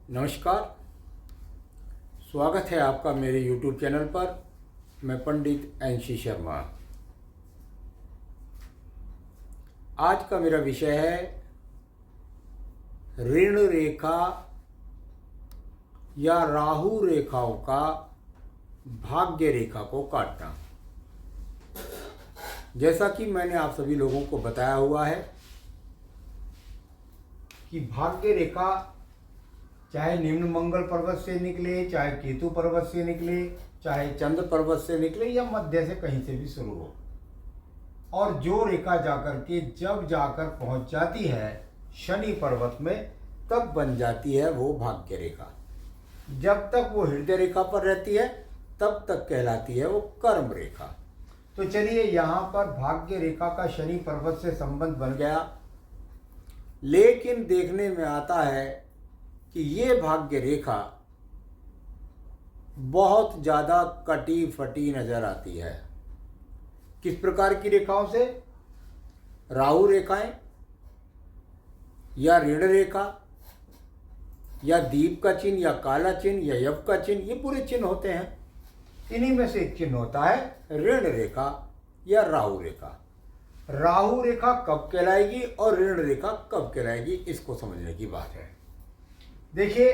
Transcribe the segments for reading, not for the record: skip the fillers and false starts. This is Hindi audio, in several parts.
नमस्कार। स्वागत है आपका मेरे YouTube चैनल पर। मैं पंडित NC शर्मा। आज का मेरा विषय है ऋण रेखा या राहु रेखाओं का भाग्य रेखा को काटना। जैसा कि मैंने आप सभी लोगों को बताया हुआ है कि भाग्य रेखा चाहे निम्न मंगल पर्वत से निकले, चाहे केतु पर्वत से निकले, चाहे चंद्र पर्वत से निकले या मध्य से कहीं से भी शुरू हो, और जो रेखा जाकर के जब जाकर पहुंच जाती है शनि पर्वत में तब बन जाती है वो भाग्य रेखा। जब तक वो हृदय रेखा पर रहती है तब तक कहलाती है वो कर्म रेखा। तो चलिए, यहाँ पर भाग्य रेखा का शनि पर्वत से संबंध बन गया, लेकिन देखने में आता है कि ये भाग्य रेखा बहुत ज़्यादा कटी फटी नजर आती है। किस प्रकार की रेखाओं से? राहु रेखाएं या ऋण रेखा या दीप का चिन्ह या काला चिन्ह या यव का चिन्ह, ये पूरे चिन्ह होते हैं। इन्हीं में से एक चिन्ह होता है ऋण रेखा या राहु रेखा। राहु रेखा कब कहलाएगी और ऋण रेखा कब कहलाएगी, इसको समझने की बात है। देखिए,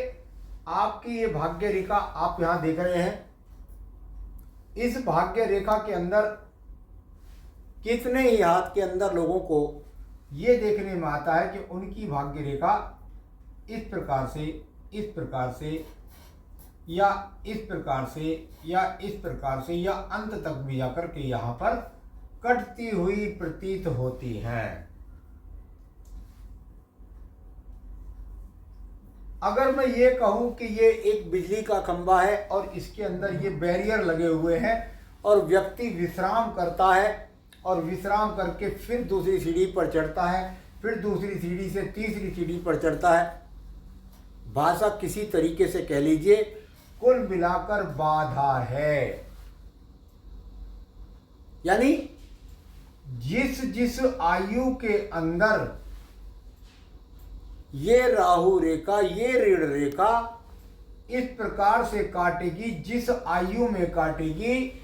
आपकी ये भाग्य रेखा आप यहां देख रहे हैं। इस भाग्य रेखा के अंदर कितने ही हाथ के अंदर लोगों को ये देखने में आता है कि उनकी भाग्य रेखा इस प्रकार से, इस प्रकार से या इस प्रकार से या इस प्रकार से या अंत तक भी जाकर के यहाँ पर कटती हुई प्रतीत होती है। अगर मैं ये कहूं कि ये एक बिजली का खंभा है और इसके अंदर ये बैरियर लगे हुए हैं और व्यक्ति विश्राम करता है और विश्राम करके फिर दूसरी सीढ़ी पर चढ़ता है, फिर दूसरी सीढ़ी से तीसरी सीढ़ी पर चढ़ता है, भाषा किसी तरीके से कह लीजिए, कुल मिलाकर बाधा है। यानी जिस जिस आयु के अंदर ये राहु रेखा, ये ऋण रेखा इस प्रकार से काटेगी, जिस आयु में काटेगी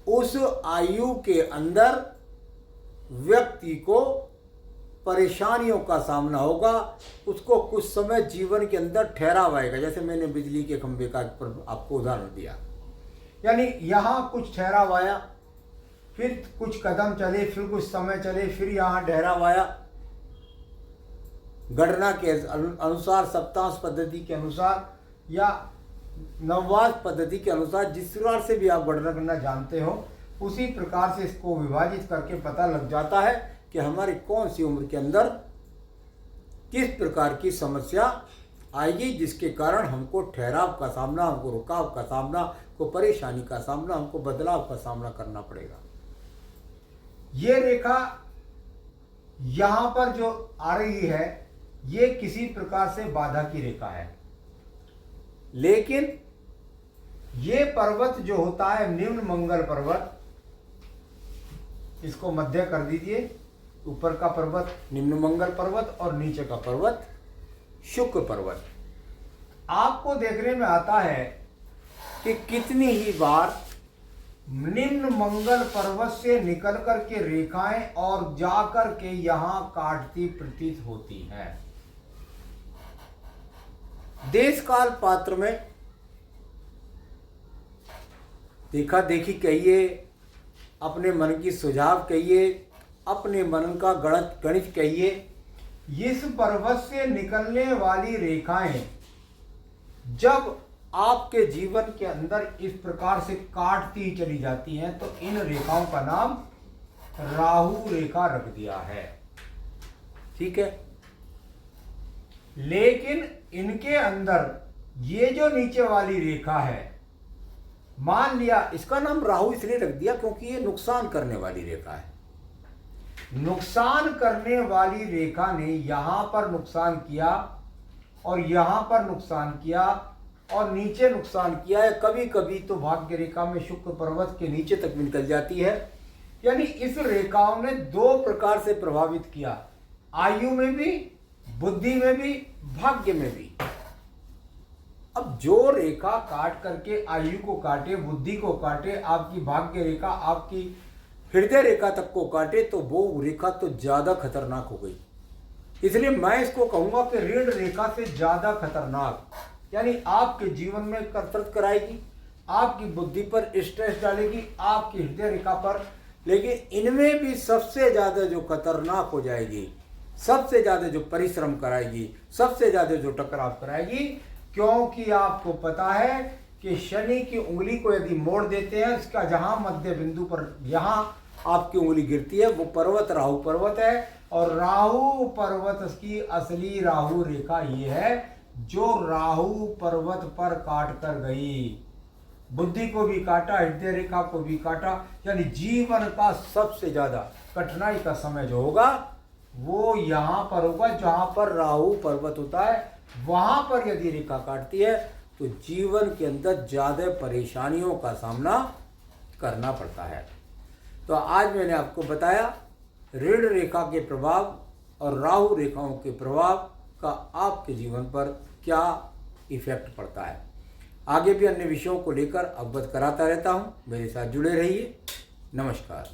उस आयु के अंदर व्यक्ति को परेशानियों का सामना होगा। उसको कुछ समय जीवन के अंदर ठहराव आएगा। जैसे मैंने बिजली के खंभे का आपको उदाहरण दिया, यानी यहाँ कुछ ठहराव आया, फिर कुछ कदम चले, फिर कुछ समय चले, फिर यहाँ ठहराव आया। गणना के अनुसार, सप्तांश पद्धति के अनुसार या नववार पद्धति के अनुसार, जिस प्रकार से भी आप गणना करना जानते हो, उसी प्रकार से इसको विभाजित करके पता लग जाता है कि हमारी कौन सी उम्र के अंदर किस प्रकार की समस्या आएगी, जिसके कारण हमको ठहराव का सामना, हमको रुकाव का सामना, को परेशानी का सामना, हमको बदलाव का सामना करना पड़ेगा। ये रेखा यहाँ पर जो आ रही है ये किसी प्रकार से बाधा की रेखा है, लेकिन ये पर्वत जो होता है निम्न मंगल पर्वत, इसको मध्य कर दीजिए। ऊपर का पर्वत निम्न मंगल पर्वत और नीचे का पर्वत शुक्र पर्वत। आपको देखने में आता है कि कितनी ही बार निम्न मंगल पर्वत से निकल कर के रेखाएं और जाकर के यहां काटती प्रतीत होती हैं। देश काल पात्र में देखा देखी कहिए, अपने मन की सुझाव कहिए, अपने मन का गणित कहिए, इस पर्वत से निकलने वाली रेखाएं जब आपके जीवन के अंदर इस प्रकार से काटती चली जाती हैं तो इन रेखाओं का नाम राहु रेखा रख दिया है। ठीक है, लेकिन इनके अंदर ये जो नीचे वाली रेखा है, मान लिया इसका नाम राहु इसलिए रख दिया क्योंकि ये नुकसान करने वाली रेखा है। नुकसान करने वाली रेखा ने यहां पर नुकसान किया और यहां पर नुकसान किया और नीचे नुकसान किया है। कभी कभी तो भाग्य रेखा में शुक्र पर्वत के नीचे तक भी निकल जाती है। यानी इस रेखाओं ने दो प्रकार से प्रभावित किया, आयु में भी, बुद्धि में भी, भाग्य में भी। अब जो रेखा काट करके आयु को काटे, बुद्धि को काटे, आपकी भाग्य रेखा, आपकी हृदय रेखा तक को काटे, तो वो रेखा तो ज्यादा खतरनाक हो गई। इसलिए मैं इसको कहूंगा कि ऋण रेखा से ज्यादा खतरनाक, यानी आपके जीवन में कसरत कराएगी, आपकी बुद्धि पर स्ट्रेस डालेगी, आपकी हृदय रेखा पर, लेकिन इनमें भी सबसे ज्यादा जो खतरनाक हो जाएगी, सबसे ज्यादा जो परिश्रम कराएगी, सबसे ज्यादा जो टकराव कराएगी, क्योंकि आपको पता है कि शनि की उंगली को यदि मोड़ देते हैं, इसका जहां मध्य बिंदु पर यहां आपकी उंगली गिरती है वो पर्वत राहु पर्वत है, और राहु पर्वत की असली राहु रेखा ये है जो राहु पर्वत पर काट कर गई, बुद्धि को भी काटा, हृदय रेखा को भी काटा, यानी जीवन का सबसे ज्यादा कठिनाई का समय जो होगा वो यहां पर होगा जहां पर राहु पर्वत होता है। वहां पर यदि रेखा काटती है तो जीवन के अंदर ज्यादा परेशानियों का सामना करना पड़ता है। तो आज मैंने आपको बताया ऋण रेखा के प्रभाव और राहु रेखाओं के प्रभाव का आपके जीवन पर क्या इफेक्ट पड़ता है। आगे भी अन्य विषयों को लेकर अवगत कराता रहता हूं, मेरे साथ जुड़े रहिए। नमस्कार।